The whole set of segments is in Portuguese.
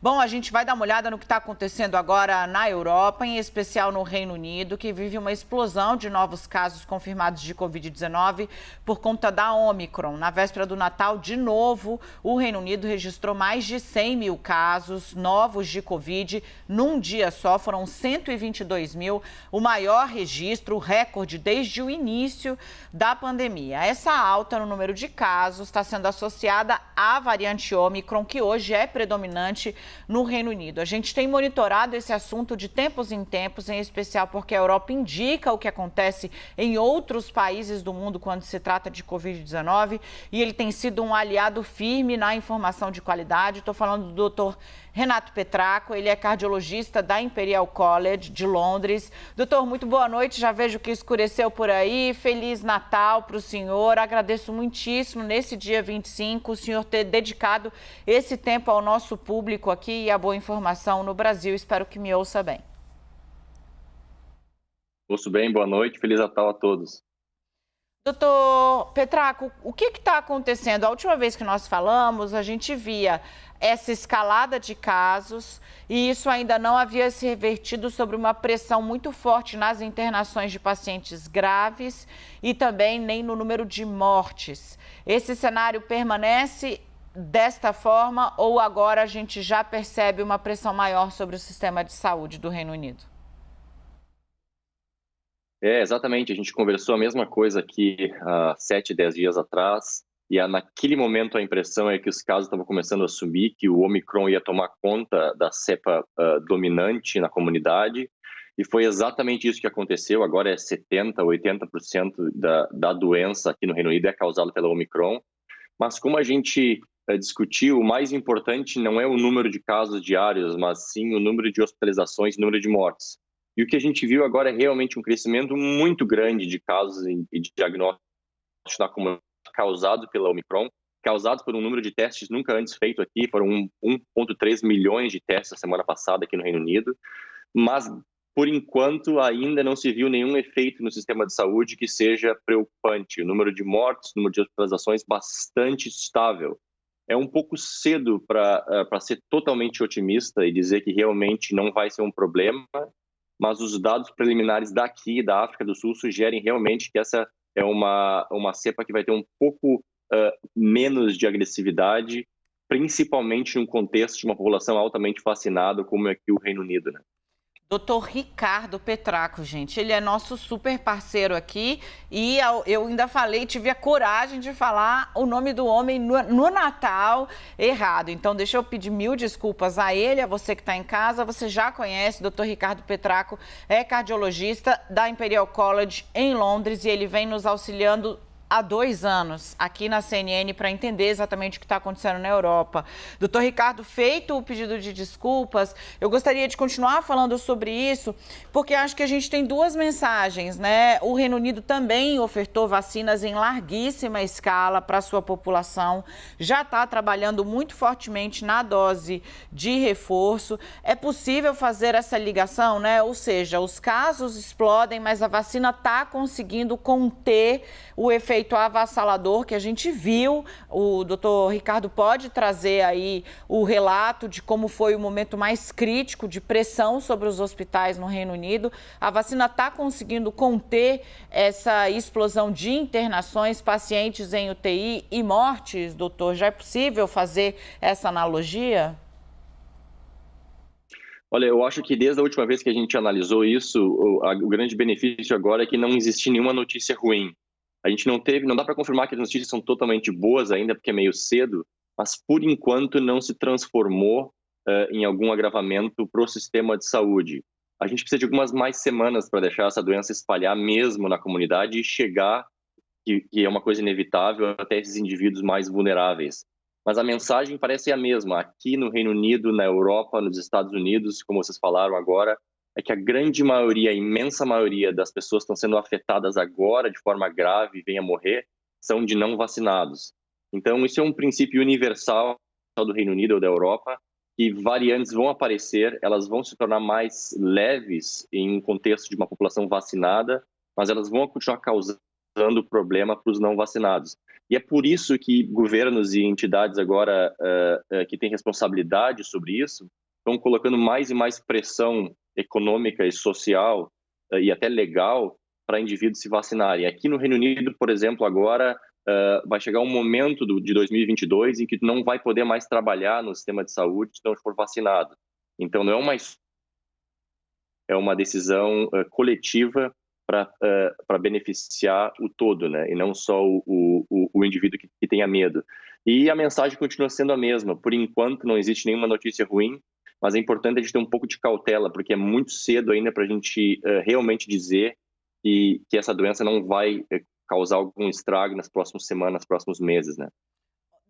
Bom, a gente vai dar uma olhada no que está acontecendo agora na Europa, em especial no Reino Unido, que vive uma explosão de novos casos confirmados de Covid-19 por conta da Omicron. Na véspera do Natal, de novo, o Reino Unido registrou mais de 100 mil casos novos de Covid. Num dia só, foram 122 mil, o maior registro, o recorde desde o início da pandemia. Essa alta no número de casos está sendo associada à variante Omicron, que hoje é predominante no Reino Unido. A gente tem monitorado esse assunto de tempos em tempos, em especial porque a Europa indica o que acontece em outros países do mundo quando se trata de Covid-19 e ele tem sido um aliado firme na informação de qualidade. Estou falando do Dr. Renato Petracco, ele é cardiologista da Imperial College de Londres. Doutor, muito boa noite, já vejo que escureceu por aí. Feliz Natal para o senhor, agradeço muitíssimo nesse dia 25 o senhor ter dedicado esse tempo ao nosso público aqui e a boa informação no Brasil. Espero que me ouça bem. Ouço bem, boa noite, Feliz Natal a todos. Doutor Petracco, o que está acontecendo? A última vez que nós falamos, a gente via essa escalada de casos e isso ainda não havia se revertido sobre uma pressão muito forte nas internações de pacientes graves e também nem no número de mortes. Esse cenário permanece desta forma ou agora a gente já percebe uma pressão maior sobre o sistema de saúde do Reino Unido? Exatamente, a gente conversou a mesma coisa aqui há 7, 10 dias atrás, e naquele momento a impressão é que os casos estavam começando a subir, que o Omicron ia tomar conta da cepa dominante na comunidade, e foi exatamente isso que aconteceu. Agora é 70%, 80% da doença aqui no Reino Unido é causada pela Omicron, mas como a gente discutiu, o mais importante não é o número de casos diários, mas sim o número de hospitalizações e o número de mortes. E o que a gente viu agora é realmente um crescimento muito grande de casos e de diagnósticos na comunidade causados pela Omicron, causados por um número de testes nunca antes feito aqui. Foram 1,3 milhões de testes na semana passada aqui no Reino Unido, mas por enquanto ainda não se viu nenhum efeito no sistema de saúde que seja preocupante. O número de mortes, o número de hospitalizações bastante estável. É um pouco cedo para ser totalmente otimista e dizer que realmente não vai ser um problema, mas os dados preliminares daqui, da África do Sul, sugerem realmente que essa é uma cepa que vai ter um pouco menos de agressividade, principalmente num contexto de uma população altamente vacinada, como é aqui o Reino Unido, né? Doutor Ricardo Petracco, gente, ele é nosso super parceiro aqui e eu ainda falei, tive a coragem de falar o nome do homem no Natal errado. Então, deixa eu pedir mil desculpas a ele, a você que está em casa. Você já conhece, doutor Ricardo Petracco, é cardiologista da Imperial College em Londres e ele vem nos auxiliando há 2 anos aqui na CNN para entender exatamente o que está acontecendo na Europa. Doutor Ricardo, feito o pedido de desculpas, eu gostaria de continuar falando sobre isso, porque acho que a gente tem 2 mensagens, né? O Reino Unido também ofertou vacinas em larguíssima escala para a sua população, já está trabalhando muito fortemente na dose de reforço. É possível fazer essa ligação, né? Ou seja, os casos explodem, mas a vacina está conseguindo conter o efeito avassalador que a gente viu. O doutor Ricardo pode trazer aí o relato de como foi o momento mais crítico de pressão sobre os hospitais no Reino Unido. A vacina está conseguindo conter essa explosão de internações, pacientes em UTI e mortes, doutor? Já é possível fazer essa analogia? Olha, eu acho que desde a última vez que a gente analisou isso, o grande benefício agora é que não existe nenhuma notícia ruim. A gente não dá para confirmar que as notícias são totalmente boas ainda, porque é meio cedo, mas por enquanto não se transformou em algum agravamento para o sistema de saúde. A gente precisa de algumas mais semanas para deixar essa doença espalhar mesmo na comunidade e chegar, que é uma coisa inevitável, até esses indivíduos mais vulneráveis. Mas a mensagem parece a mesma. Aqui no Reino Unido, na Europa, nos Estados Unidos, como vocês falaram agora, é que a grande maioria, a imensa maioria das pessoas que estão sendo afetadas agora de forma grave e venham a morrer, são de não vacinados. Então, isso é um princípio universal do Reino Unido ou da Europa, que variantes vão aparecer, elas vão se tornar mais leves em um contexto de uma população vacinada, mas elas vão continuar causando causando problema para os não vacinados. E é por isso que governos e entidades agora que têm responsabilidade sobre isso estão colocando mais e mais pressão econômica e social e até legal para indivíduos se vacinarem. Aqui no Reino Unido, por exemplo, agora vai chegar um momento de 2022 em que tu não vai poder mais trabalhar no sistema de saúde se não for vacinado. Então, não é uma decisão coletiva para beneficiar o todo, né? E não só o indivíduo que tenha medo. E a mensagem continua sendo a mesma. Por enquanto, não existe nenhuma notícia ruim, mas é importante a gente ter um pouco de cautela, porque é muito cedo ainda para a gente realmente dizer que essa doença não vai causar algum estrago nas próximas semanas, nos próximos meses, né?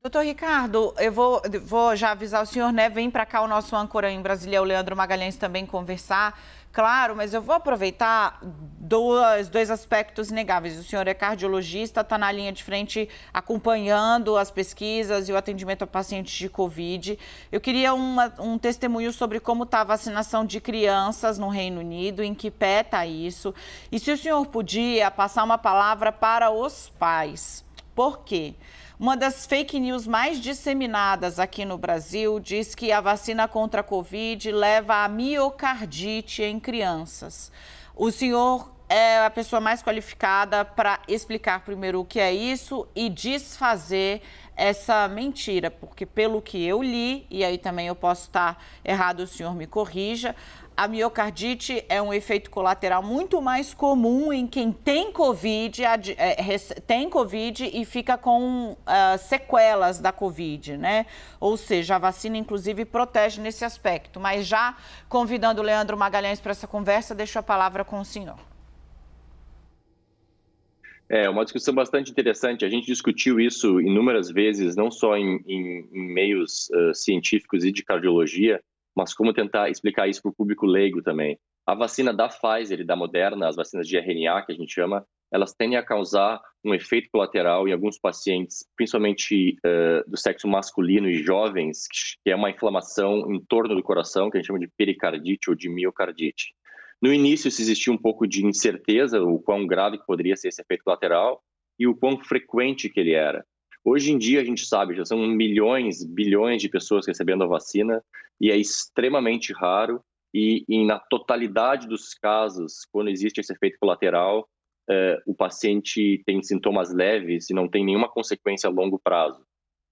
Doutor Ricardo, eu vou já avisar o senhor, né? Vem para cá o nosso âncora em Brasília, o Leandro Magalhães, também conversar, claro, mas eu vou aproveitar dois aspectos inegáveis. O senhor é cardiologista, está na linha de frente acompanhando as pesquisas e o atendimento a pacientes de Covid. Eu queria um testemunho sobre como está a vacinação de crianças no Reino Unido, em que pé está isso, e se o senhor podia passar uma palavra para os pais. Por quê? Uma das fake news mais disseminadas aqui no Brasil diz que a vacina contra a Covid leva a miocardite em crianças. O senhor é a pessoa mais qualificada para explicar primeiro o que é isso e desfazer essa mentira, porque pelo que eu li, e aí também eu posso estar errado, o senhor me corrija, a miocardite é um efeito colateral muito mais comum em quem tem Covid e fica com sequelas da Covid, né? Ou seja, a vacina, inclusive, protege nesse aspecto. Mas já convidando o Leandro Magalhães para essa conversa, deixo a palavra com o senhor. É uma discussão bastante interessante. A gente discutiu isso inúmeras vezes, não só em meios científicos e de cardiologia, mas como tentar explicar isso para o público leigo também. A vacina da Pfizer e da Moderna, as vacinas de RNA, que a gente chama, elas tendem a causar um efeito colateral em alguns pacientes, principalmente do sexo masculino e jovens, que é uma inflamação em torno do coração, que a gente chama de pericardite ou de miocardite. No início, se existia um pouco de incerteza, o quão grave que poderia ser esse efeito colateral e o quão frequente que ele era. Hoje em dia, a gente sabe, já são milhões, bilhões de pessoas recebendo a vacina e é extremamente raro e na totalidade dos casos, quando existe esse efeito colateral, o paciente tem sintomas leves e não tem nenhuma consequência a longo prazo.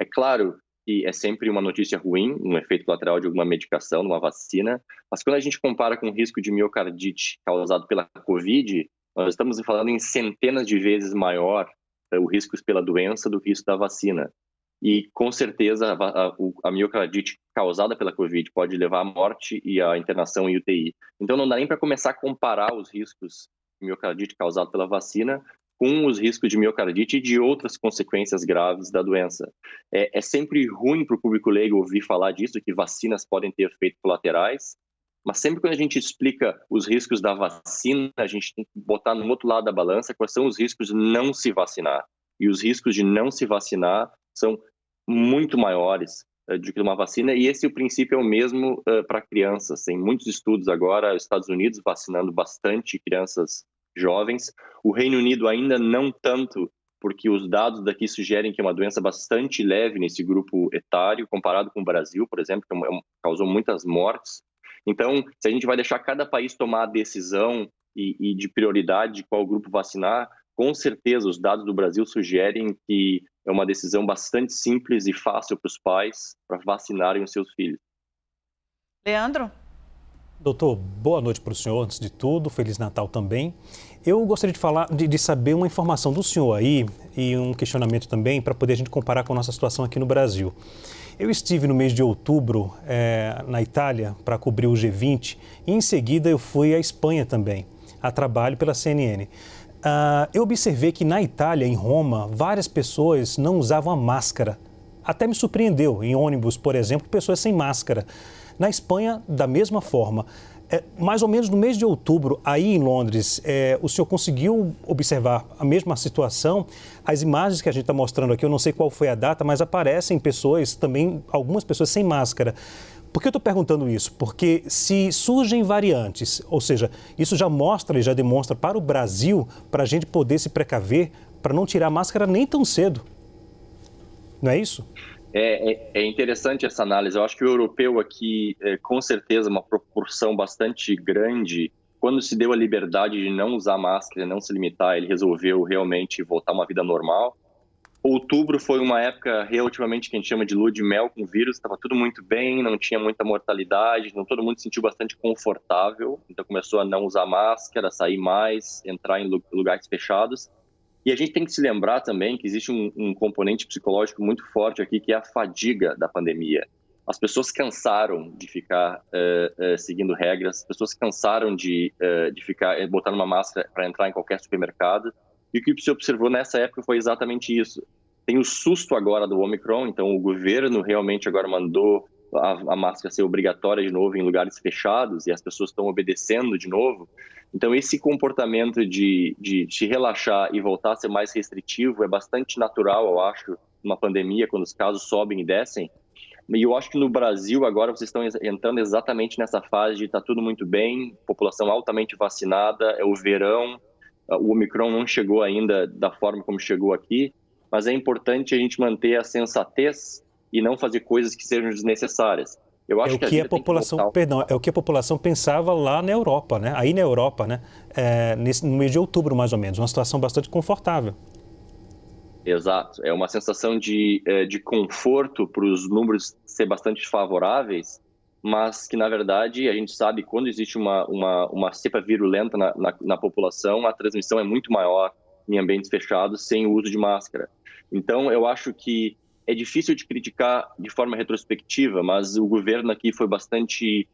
É claro que é sempre uma notícia ruim, um efeito colateral de alguma medicação, uma vacina, mas quando a gente compara com o risco de miocardite causado pela Covid, nós estamos falando em centenas de vezes maior o risco pela doença do que isso da vacina. E, com certeza, a miocardite causada pela Covid pode levar à morte e à internação em UTI. Então, não dá nem para começar a comparar os riscos de miocardite causado pela vacina com os riscos de miocardite e de outras consequências graves da doença. É sempre ruim para o público leigo ouvir falar disso, que vacinas podem ter efeitos colaterais, mas sempre quando a gente explica os riscos da vacina, a gente tem que botar no outro lado da balança quais são os riscos de não se vacinar. E os riscos de não se vacinar são muito maiores do que uma vacina, e esse o princípio é o mesmo para crianças. Tem muitos estudos agora, os Estados Unidos vacinando bastante crianças jovens, o Reino Unido ainda não tanto, porque os dados daqui sugerem que é uma doença bastante leve nesse grupo etário, comparado com o Brasil, por exemplo, que causou muitas mortes. Então, se a gente vai deixar cada país tomar a decisão e de prioridade de qual grupo vacinar, com certeza os dados do Brasil sugerem que é uma decisão bastante simples e fácil para os pais para vacinarem os seus filhos. Leandro? Doutor, boa noite para o senhor, antes de tudo, Feliz Natal também. Eu gostaria de saber uma informação do senhor aí e um questionamento também para poder a gente comparar com a nossa situação aqui no Brasil. Eu estive no mês de outubro na Itália para cobrir o G20 e em seguida eu fui à Espanha também, a trabalho pela CNN. Eu observei que na Itália, em Roma, várias pessoas não usavam a máscara. Até me surpreendeu, em ônibus, por exemplo, pessoas sem máscara. Na Espanha, da mesma forma. Mais ou menos no mês de outubro, aí em Londres, o senhor conseguiu observar a mesma situação? As imagens que a gente está mostrando aqui, eu não sei qual foi a data, mas aparecem pessoas também, algumas pessoas sem máscara. Por que eu estou perguntando isso? Porque se surgem variantes, ou seja, isso já mostra e já demonstra para o Brasil, para a gente poder se precaver, para não tirar a máscara nem tão cedo. Não é isso? É interessante essa análise. Eu acho que o europeu aqui, com certeza, uma proporção bastante grande, quando se deu a liberdade de não usar máscara, não se limitar, ele resolveu realmente voltar a uma vida normal. Outubro foi uma época relativamente que a gente chama de lua de mel com o vírus, estava tudo muito bem, não tinha muita mortalidade, então todo mundo se sentiu bastante confortável, então começou a não usar máscara, sair mais, entrar em lugares fechados. E a gente tem que se lembrar também que existe um componente psicológico muito forte aqui, que é a fadiga da pandemia. As pessoas cansaram de ficar seguindo regras, as pessoas cansaram de ficar botando uma máscara para entrar em qualquer supermercado. E o que se observou nessa época foi exatamente isso. Tem o susto agora do Omicron, então o governo realmente agora mandou a máscara ser obrigatória de novo em lugares fechados e as pessoas estão obedecendo de novo. Então esse comportamento de se relaxar e voltar a ser mais restritivo é bastante natural, eu acho, numa pandemia, quando os casos sobem e descem. E eu acho que no Brasil agora vocês estão entrando exatamente nessa fase de tá tudo muito bem, população altamente vacinada, é o verão, o Omicron não chegou ainda da forma como chegou aqui, mas é importante a gente manter a sensatez e não fazer coisas que sejam desnecessárias. Eu acho que a população, é o que a população pensava lá na Europa, né? Aí na Europa, né? No mês de outubro, mais ou menos, uma situação bastante confortável. Exato, é uma sensação de conforto para os números ser bastante favoráveis, mas que, na verdade, a gente sabe que quando existe uma cepa virulenta na população, a transmissão é muito maior em ambientes fechados sem o uso de máscara. Então, eu acho que é difícil de criticar de forma retrospectiva, mas o governo aqui foi bastante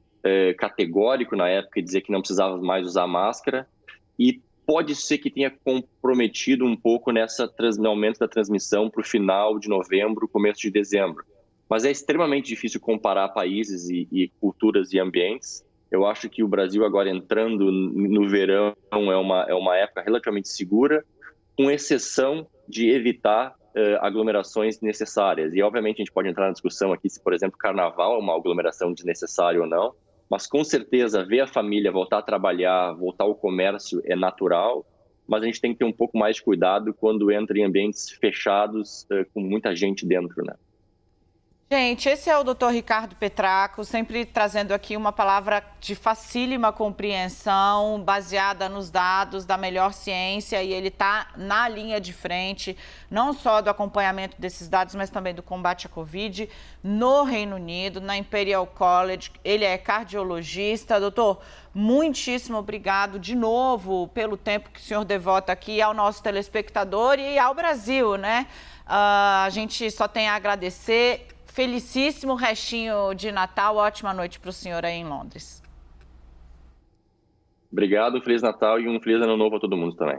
categórico na época em dizer que não precisava mais usar máscara e pode ser que tenha comprometido um pouco no aumento da transmissão para o final de novembro, começo de dezembro. Mas é extremamente difícil comparar países e culturas e ambientes. Eu acho que o Brasil agora entrando no verão é uma época relativamente segura, com exceção de evitar aglomerações desnecessárias. E, obviamente, a gente pode entrar na discussão aqui se, por exemplo, carnaval é uma aglomeração desnecessária ou não, mas, com certeza, ver a família voltar a trabalhar, voltar ao comércio é natural, mas a gente tem que ter um pouco mais de cuidado quando entra em ambientes fechados com muita gente dentro, né? Gente, esse é o Dr. Ricardo Petracco, sempre trazendo aqui uma palavra de facílima compreensão, baseada nos dados da melhor ciência, e ele está na linha de frente, não só do acompanhamento desses dados, mas também do combate à Covid no Reino Unido, na Imperial College. Ele é cardiologista. Doutor, muitíssimo obrigado de novo pelo tempo que o senhor devota aqui ao nosso telespectador e ao Brasil, né? A gente só tem a agradecer. Felicíssimo restinho de Natal, ótima noite para o senhor aí em Londres. Obrigado, Feliz Natal e um Feliz Ano Novo a todo mundo também.